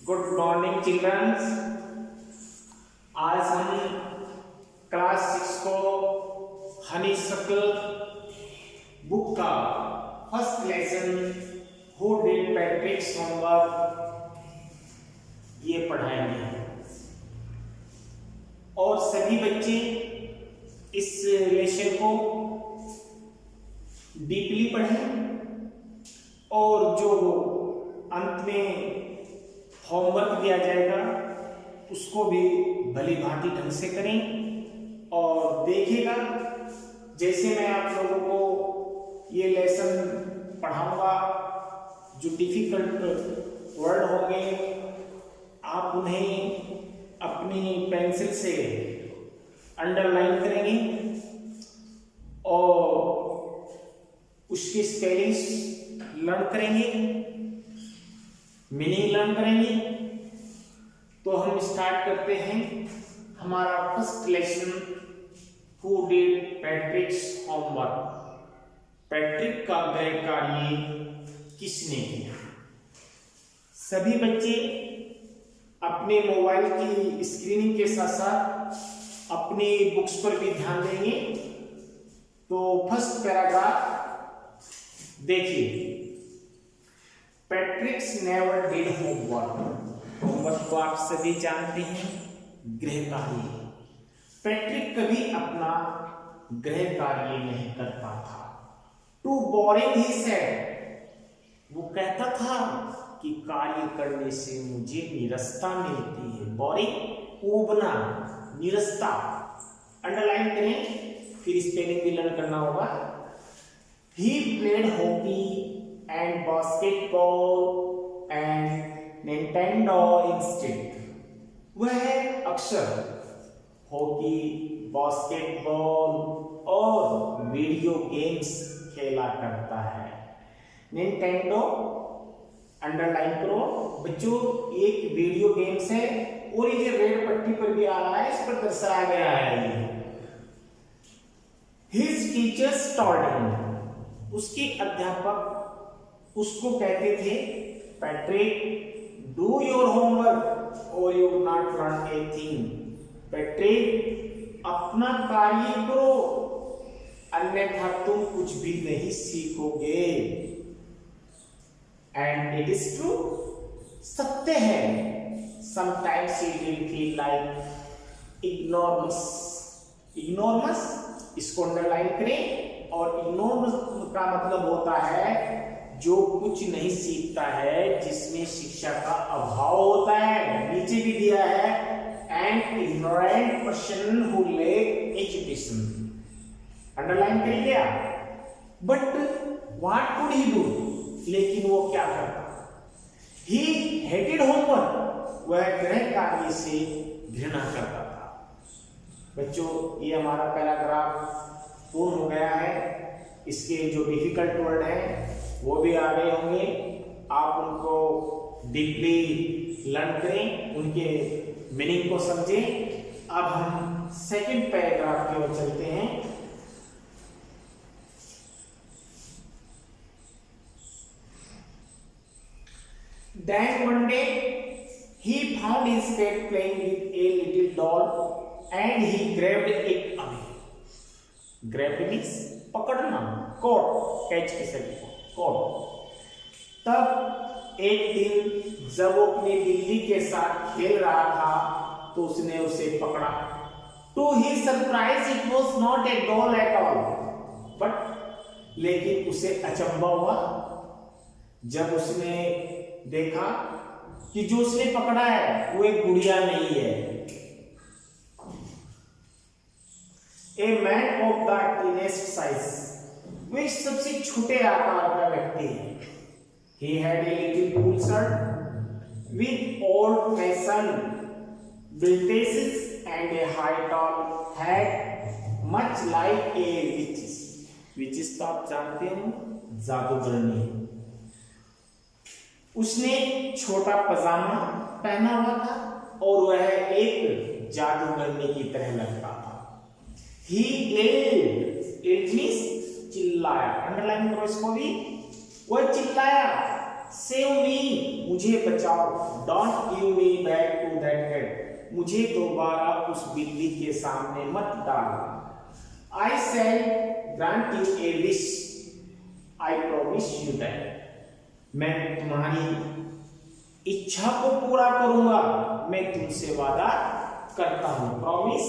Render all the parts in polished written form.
Good morning children's. आज हम class 6 को हनीशक्ल बुक का first lesson who did पैट्रिक्स homework ये पढ़ाएंगे और सभी बच्चे इस लेसन को डीपली पढ़ें और जो अंत में होमवर्क दिया जाएगा उसको भी भली भांति ढंग से करें और देखिएगा जैसे मैं आप लोगों को ये लेसन पढ़ाऊंगा जो डिफिकल्ट वर्ड होंगे आप उन्हें अपनी पेंसिल से अंडरलाइन करेंगे और उसकी स्पेलिंग लर्न करेंगे, मीनिंग लर्न करेंगे। तो हम स्टार्ट करते हैं हमारा first lesson who did पैट्रिक्स homework. Patrick का गृह कार्य किसने किया? सभी बच्चे अपने मोबाइल की स्क्रीनिंग के साथ साथ अपनी बुक्स पर भी ध्यान देंगे। तो फर्स्ट पैराग्राफ देखिए, पैट्रिक्स नेवर डिड होमवर्क। होमवर्क को आप सभी जानते हैं, गृह कार्य। पैट्रिक कभी अपना गृह कार्य नहीं करता था। टू बोरिंग ही सेड, वो कहता था कि कार्य करने से मुझे निरस्ता मिलती है। बोरिंग ऊबना, निरस्ता। अंडरलाइन करें, फिर स्पेलिंग भी लर्न करना होगा। He played hockey and basketball and Nintendo instead. वह अक्सर हॉकी, बास्केटबॉल और वीडियो गेम्स खेला करता है। निंटेंडो अंडरलाइन करो बच्चों, एक वीडियो गेम्स है और ये जो रेड पट्टी पर भी आ रहा है इस पर दर्शाया गया है। His teachers told him, उसके अध्यापक उसको कहते थे, पैट्रिक डू योर होमवर्क और you not learn anything. Patrick अपना कार्य करो अन्यथा तुम कुछ भी नहीं सीखोगे। एंड इट इज ट्रू, सत्य है। Sometimes he will feel like ignoramus. Ignoramus इसको अंडरलाइन करें। और इग्नोर का मतलब होता है जो कुछ नहीं सीखता है, जिसमें शिक्षा का अभाव होता है। नीचे भी दिया है, an ignorant person who lack education. Underline कर लिया। But what could he do, लेकिन वो क्या करता? ही हेटेड होमवर्क, वह गृह कार्य से घृणा करता था। बच्चों ये हमारा पैराग्राफ पूर्ण हो गया है। इसके जो डिफिकल्ट वर्ड हैं वो भी आ गए होंगे। आप उनको डीपली लर्न करें, उनके मीनिंग को समझें। अब हम सेकंड पैराग्राफ की ओर चलते हैं। Then one day he found his cat playing with a little doll and he grabbed it away. Grab means पकड़ना, कॉट, कैच की सभी कॉट। तब एक दिन जब वो अपनी बिल्ली के साथ खेल रहा था तो उसने उसे पकड़ा। To his surprise it was not a doll at all, but लेकिन उसे अचंभा हुआ जब उसने देखा कि जो उसने पकड़ा है वो एक गुड़िया नहीं है। A man of the tiniest size, वो एक सबसे छोटे आकार का व्यक्ति है। He had a little wool shirt with old-fashioned breeches and a high tall hat, much like a witch's. Witches तो आप जानते हो, जादूगरनी। उसने छोटा पजामा पहना हुआ था और वह एक जादूगरनी की तरह लगता था। He yelled, it means चिल्लाया। अंडरलाइन करो इसको भी। वह चिल्लाया सेव मी, मुझे बचाओ, don't give me back to that cat, मुझे दोबारा उस बिल्ली के सामने मत डालो। I shall grant you a wish, I promise you that, मैं तुम्हारी इच्छा को पूरा करूंगा, मैं तुमसे वादा करता हूं। प्रॉमिस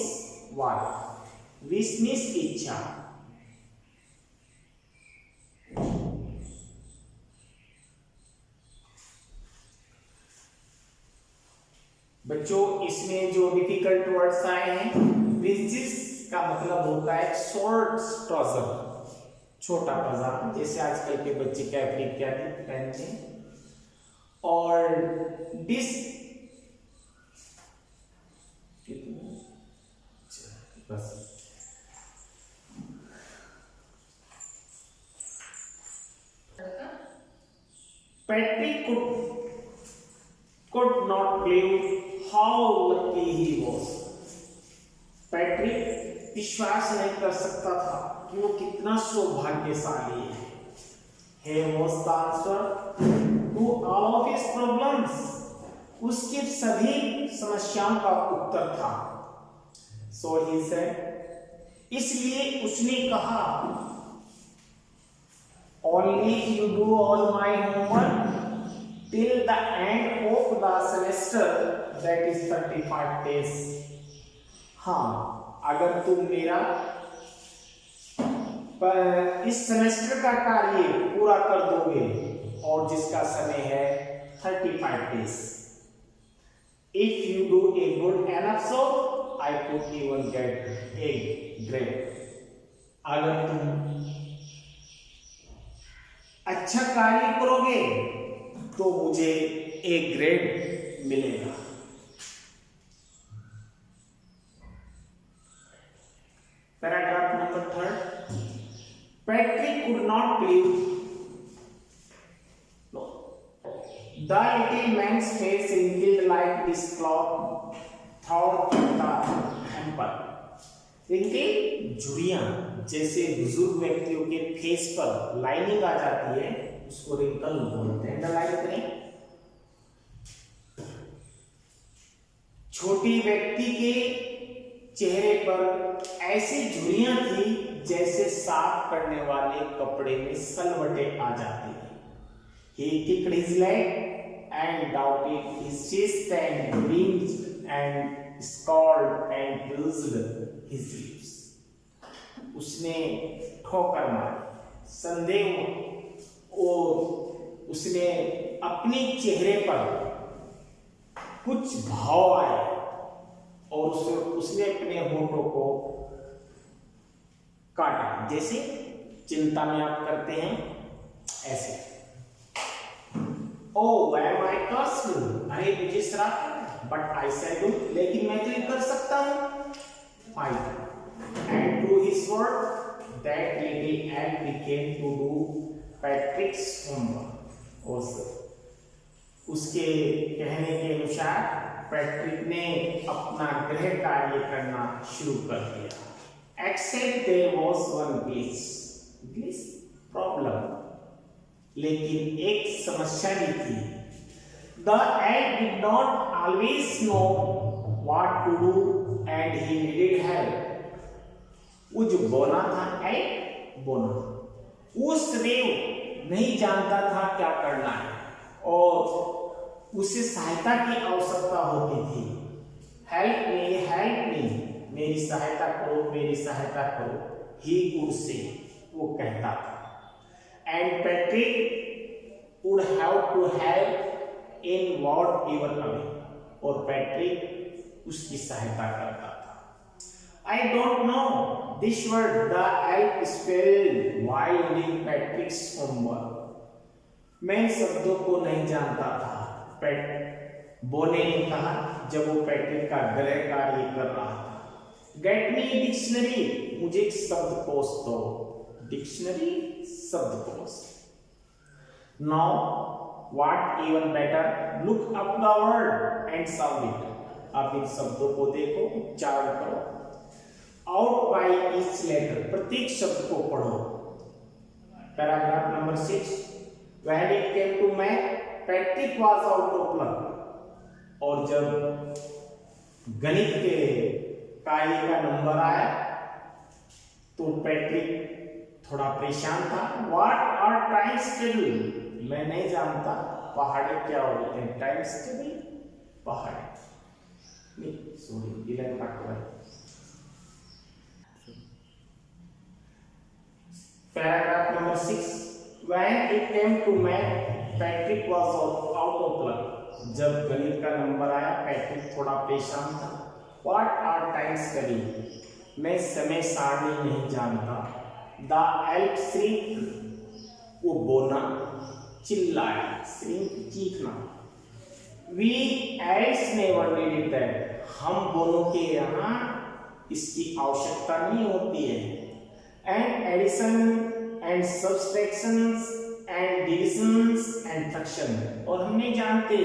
वादा, विश मीन्स इच्छा। बच्चों इसमें जो डिफिकल्ट वर्ड्स आए हैं, ब्रीचेस का मतलब होता है शॉर्ट ट्राउजर, छोटा पजामा, जैसे आजकल के बच्चे कैपरी इत्यादि पहनते हैं। और डिस बस Patrick could not believe how lucky he was. Patrick विश्वास नहीं कर सकता था कि वो कितना सौभाग्यशाली है। He was the answer to all of his problems. उसकी सभी समस्याओं का उत्तर था। So he said, इसलिए उसने कहा, only you do all my homework till the end of the semester, that is 35 days. हाँ, अगर तुम मेरा इस सेमेस्टर का कार्य पूरा कर दोगे, और जिसका समय है 35 days. If you do a good enough job, I could even get a grade. अगर तुम अच्छा कार्य करोगे तो मुझे एक ग्रेड मिलेगा। Paragraph number 3, Patrick could not believe the little man's face wrinkled like this cloth throughout the hamper. Wrinkle झुर्रियां जैसे बुजुर्ग व्यक्तियों के फेस पर लाइनिंग आ जाती है, उसको रिंकल बोलते हैं। लाइन करें, छोटी व्यक्ति के चेहरे पर ऐसी झुर्रियां थी जैसे साफ करने वाले कपड़े में सलवटे आ जाते हैं। He kicked his leg and doubted his chest and blinked and scowled and bruised his lips. उसने ठोकर मारी, संदेह और उसने अपने चेहरे पर कुछ भाव आए और उसने अपने होठों को काटा, जैसे चिंता में आप करते हैं ऐसे। ओह एम आई कर्स्ड, अरे मुझे श्राप है, बट आई सेड डू, लेकिन मैं तो ये कर सकता हूं। Fine and through his word that little Al began to do Patrick's homework also. उसके कहने के अनुसार पैट्रिक ने अपना गृह कार्य करना शुरू कर दिया। Except there was one glitch problem, लेकिन एक समस्या भी थी। The Al did not always know what to do and he needed help. वो जो बोना था, बोना, वो सदैव नहीं जानता था क्या करना है और उसे सहायता की आवश्यकता होती थी। हेल्प मी, मेरी सहायता करो, मेरी सहायता करो, ही वुड से, वो कहता था। And Patrick would have to help in whatever away, और पैट्रिक उसकी सहायता करता था। I don't know this word the elf spelled while reading Patrick's homework. मैं शब्दों को नहीं जानता था, बोने ने कहा जब वो पैट्रिक का गृह कार्य कर रहा था। Get me dictionary, मुझे एक शब्दकोश दो। डिक्शनरी, शब्दकोश। Now what even better, look up the word and sound it. आप इन शब्दों को देखो, उच्चारण करो। आउट बाय ईच लेटर, प्रत्येक शब्द को पढ़ो। Paragraph number 6, when it came to math Patrick was out of luck. और जब गणित के कार्य का नंबर आया तो पैट्रिक थोड़ा परेशान था। व्हाट आर टाइम्स टेबल, मैं नहीं जानता पहाड़े क्या होते हैं। टाइम्स टेबल पहाड़े नहीं, सॉरी 11 का 12। Paragraph number 6, when it came to math Patrick was out of luck। जब गणित का नंबर आया पैट्रिक थोड़ा परेशान था। What are times टेबल, मैं समय सारणी नहीं जानता। The elf shrieked, वो बोना चिल्लाया, shriek चीखना। We elves never needed that, हम बोलों के यहाँ इसकी आवश्यकता नहीं होती है। And addition and subtractions and divisions and fraction, और हम नहीं जानते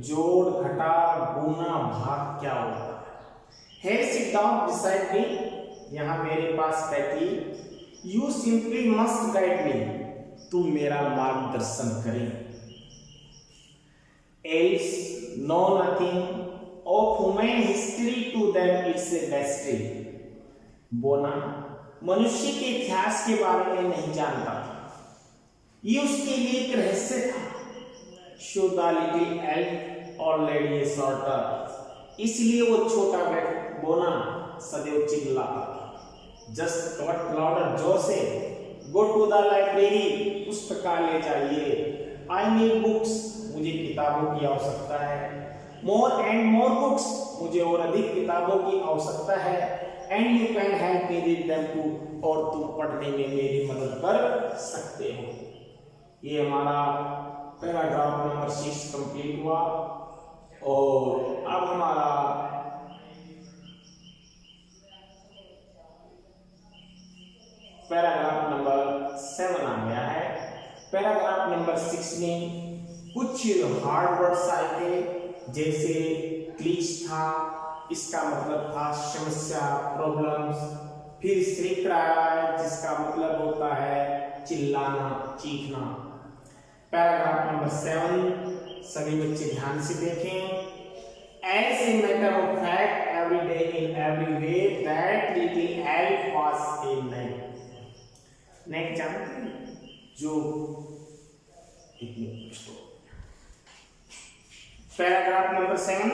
जोड़ घटा गुना भाग क्या होता है। Here sit down beside me, यहाँ मेरे पास बैठी। You simply must guide me, तू मेरा मार्गदर्शन करे। Elves know nothing of human history, to them it's a mystery। बोना मनुष्य के इतिहास के बारे में नहीं जानता था, ये उसके लिए एक रहस्य था। Show the little elf already a shorter, इसलिए वो छोटा बोना सदैव चिल्लाता था। Just but louder, जोर से। Go to the library, पुस्तकालय जाइए। I need books, मुझे किताबों की आवश्यकता है। More and more books, मुझे और अधिक किताबों की आवश्यकता है। And you can help me read them too, और तुम पढ़ने में मेरी मदद कर सकते हो। ये हमारा पैराग्राफ नंबर 6 कंप्लीट हुआ। और अब हमारा पैराग्राफ नंबर 7 आ गया है। पैराग्राफ नंबर 6 में कुछ हार्ड वर्ड्स आए थे, जैसे क्लीच था, इसका मतलब था समस्या, प्रॉब्लम्स। फिर श्रीक आया है जिसका मतलब होता है चिल्लाना, चीखना। पैराग्राफ नंबर 7 सभी बच्चे ध्यान से देखें। As a matter of fact, every day in every way, that little elf was a nag। नेक जानते हैं, जो paragraph number 7,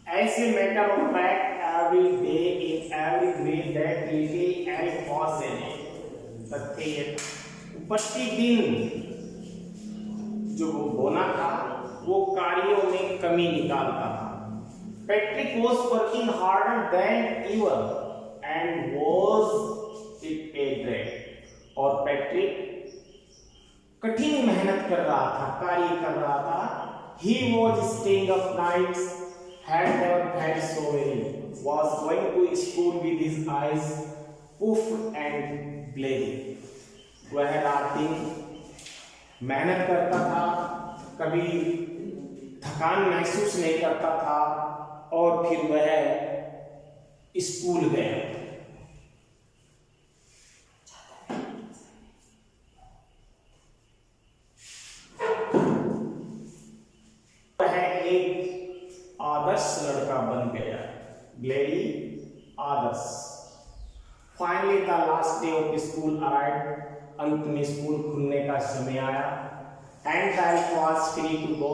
As a matter of fact, every day in every way, that little elf was a nag। प्रतिदिन जो वो बोना था वो कार्यों में कमी निकालता था। Patrick was working harder than ever and was it a drag। और पैट्रिक कठिन मेहनत कर रहा था, कार्य कर रहा था। He was staying up nights, had never felt so weary, was going to school with his eyes puffed and glazed। वह रात दिन मेहनत करता था, कभी थकान महसूस नहीं करता था, और फिर वह स्कूल गया। वह एक आदर्श लड़का बन गया, ग्लेडी आदर्श। Finally the last day of school arrived, अंत में स्कूल खुलने का समय आया। And the was free to go,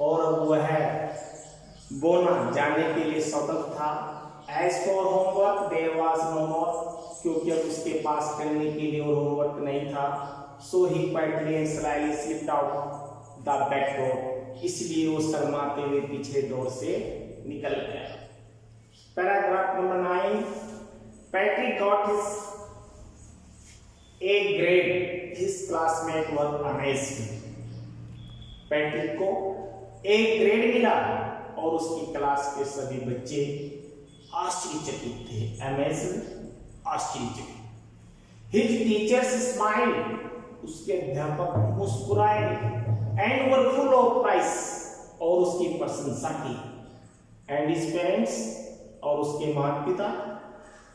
और वह बोना जाने के लिए स्वतंत्र था। As for homework there was no more, क्योंकि अब उसके पास करने के लिए और होमवर्क नहीं था। So he quietly and slightly slipped out the back door, इसलिए वो शर्माते हुए पीछे डोर से निकल गया। Paragraph number 9, Patrick got his A grade, his classmate was amazed। Patrick को एक ग्रेड मिला और उसकी क्लास के सभी बच्चे आश्चर्यचकित थे। अमेज्ड, आश्चर्यचकित। His teachers smiled, उसके अध्यापक मुस्कुराए। And were full of praise, और उसकी प्रशंसा की। And his parents, और उसके माता पिता,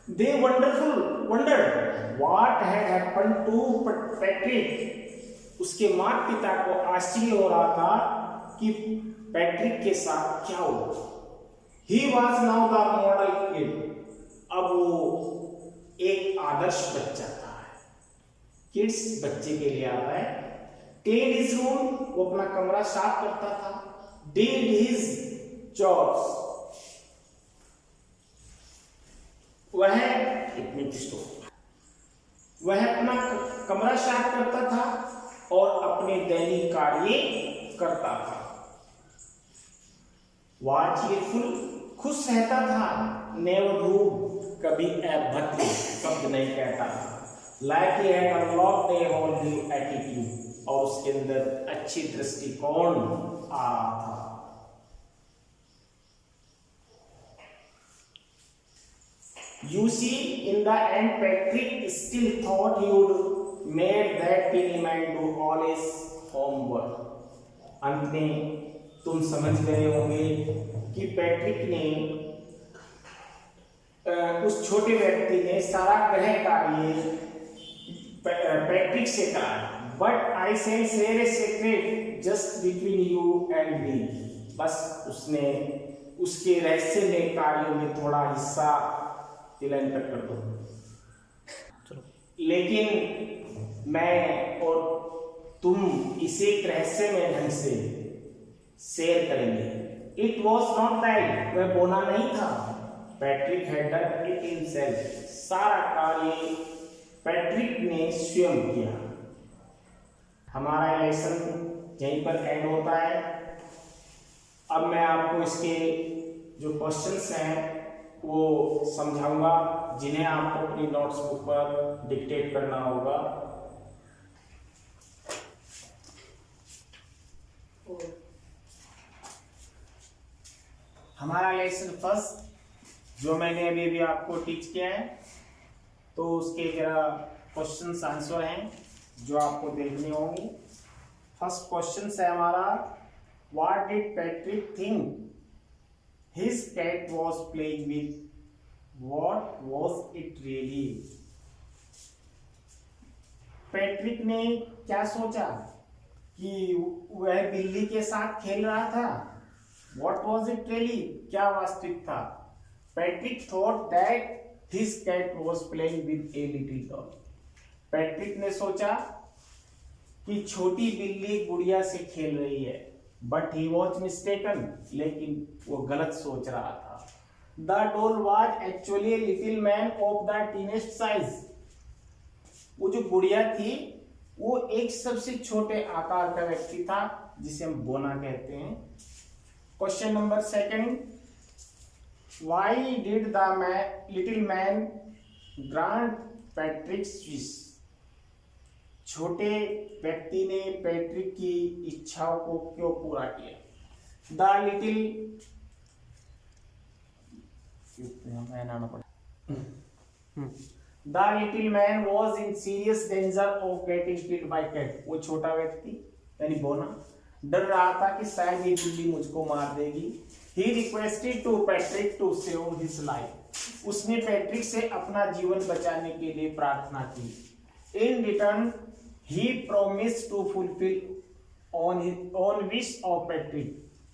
they wondered what had happened to Patrick, उसके माता पिता को आश्चर्य हो रहा था कि पैट्रिक के साथ क्या हुआ। He was now the model kid, अब वो एक आदर्श बच्चा था। किड्स बच्चे के लिए आता है। क्लीन हिज रूम, वो अपना कमरा साफ करता था। डिड हिज चॉर्स, वह अपना कमरा साफ करता था और अपने दैनिक कार्य करता था। वाज चीयरफुल, खुश रहता था। नेवर रूड, कभी अभद्र शब्द नहीं कहता था। Like he had unlocked a whole new attitude, और उसके अंदर अच्छी दृष्टिकोण आ रहा था। You see, in the end, Patrick still thought he would made that teeny man do all his homework. अंत में तुम समझ गए होंगे कि पैट्रिक ने उस छोटे व्यक्ति ने सारा गृह कार्य पैट्रिक से करा। But I shall share a secret just between you and me, बस उसने उसके रहस्यमय कार्यों में थोड़ा हिस्सा लाइन कट कर दो। चलो, लेकिन मैं और तुम इसे रहस्यमय ढंग से शेयर करेंगे। इट वॉज नॉट दैट, वह बोना नहीं था। Patrick had done it himself, सारा कार्य पैट्रिक ने स्वयं किया। हमारा लेसन यहीं पर एंड होता है। अब मैं आपको इसके जो क्वेश्चंस हैं वो समझाऊंगा, जिन्हें आपको अपनी नोट्स बुक पर डिक्टेट करना होगा। हमारा लेसन फर्स्ट जो मैंने अभी भी आपको टीच किया है, तो उसके जरा क्वेश्चंस आंसर हैं जो आपको देखने होंगे। फर्स्ट क्वेश्चन है हमारा, what did Patrick think his cat was playing with? What was it really? Patrick ने क्या सोचा कि वह बिल्ली के साथ खेल रहा था? What was it really? क्या वास्तविक था? Patrick thought that his cat was playing with a little doll. Patrick ने सोचा कि छोटी बिल्ली गुड़िया से खेल रही है। बट ही वॉज मिस्टेकन, लेकिन वो गलत सोच रहा था। The doll was actually a little man of the tiniest size, वो जो गुड़िया थी वो एक सबसे छोटे आकार का व्यक्ति था जिसे हम बोना कहते हैं। Question number second, why did the little man grant पैट्रिक्स wish? छोटे व्यक्ति ने पैट्रिक की इच्छाओं को क्यों पूरा किया? The little man was in serious danger of getting killed by cat, वो छोटा व्यक्ति यानी बोना डर रहा था कि शायद ये बिल्ली मुझको मार देगी। He requested to Patrick to save his life, उसने पैट्रिक से अपना जीवन बचाने के लिए प्रार्थना की। In return he promised to fulfill on wish of Patrick,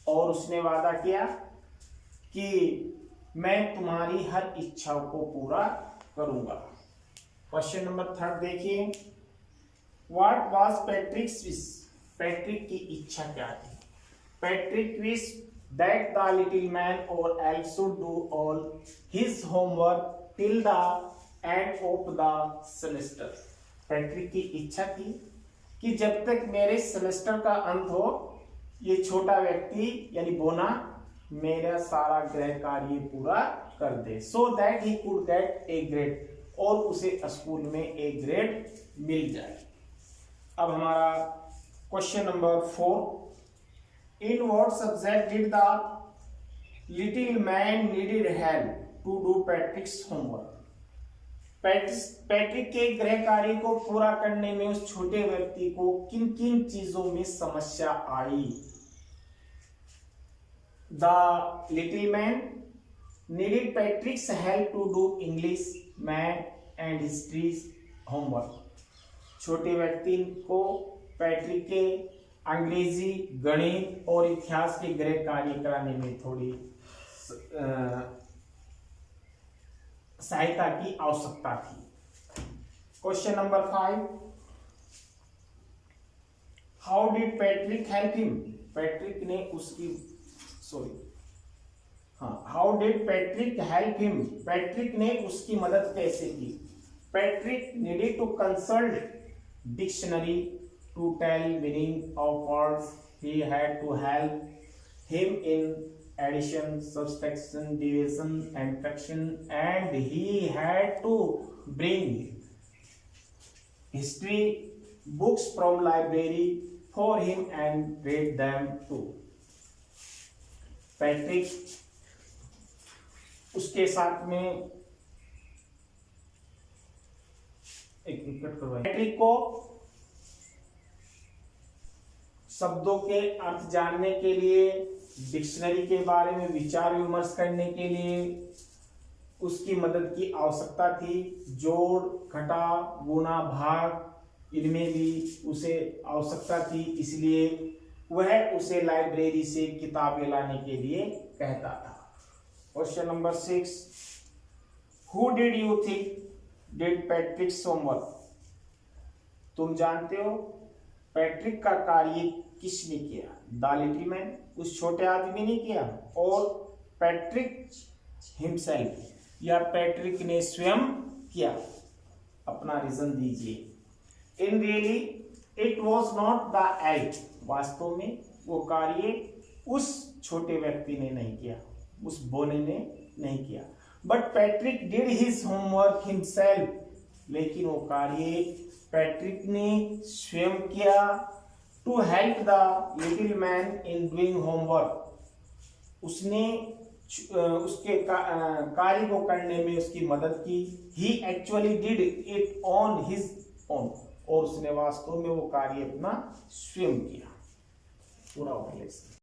और उसने वादा किया कि मैं तुम्हारी हर इच्छाओं को पूरा करूंगा। क्वेश्चन नंबर थर्ड देखिए, what was Patrick's wish? Patrick की इच्छा क्या थी? Patrick wish that the little man और elf should do all his homework till the end of the semester. Patrick की इच्छा थी कि जब तक मेरे सेमेस्टर का अंत हो, ये छोटा व्यक्ति यानी बोना मेरा सारा गृह कार्य पूरा कर दे, so that he could get A grade, और उसे स्कूल में ए ग्रेड मिल जाए। अब हमारा question number 4, in what subject did the little man needed help to do Patrick's homework? Patrick के गृह कार्य को पूरा करने में उस छोटे व्यक्ति को किन किन चीजों में समस्या आई? The little man needed Patrick's help to do English, math and history homework. छोटे व्यक्ति को पैट्रिक के अंग्रेजी, गणित और इतिहास के गृह कार्य कराने में थोड़ी सहायता की आवश्यकता थी। Question number 5, how did Patrick help him? Patrick ने उसकी how did Patrick help him? Patrick ने उसकी मदद कैसे की? Patrick needed to consult dictionary to tell meaning of words. He had to help him in addition, subtraction, division and fraction, and he had to bring history books from library for him and read them too. Patrick उसके साथ में Patrick को शब्दों के अर्थ जानने के लिए, dictionary के बारे में विचार विमर्श करने के लिए उसकी मदद की आवश्यकता थी। जोड़, घटा, गुणा, भाग, इनमें भी उसे आवश्यकता थी, इसलिए वह उसे लाइब्रेरी से किताबें लाने के लिए कहता था। Question number 6, who did you think did पैट्रिक्स homework? तुम जानते हो पैट्रिक का कार्य किसने किया? द लिटिल मैन, उस छोटे आदमी ने किया, और पैट्रिक हिमसेल्फ या पैट्रिक ने स्वयं किया? अपना रीजन दीजिए। In really it was not the elk, वास्तव में वो कार्य उस छोटे व्यक्ति ने नहीं किया, उस बोने ने नहीं किया। But Patrick did his homework himself, लेकिन वो कार्य पैट्रिक ने स्वयं किया। To help the little man in doing homework, उसने उसके कार्य को करने में उसकी मदद की। He actually did it on his own, और उसने वास्तव में वो कार्य अपना स्वयं किया। पूरा हो गया।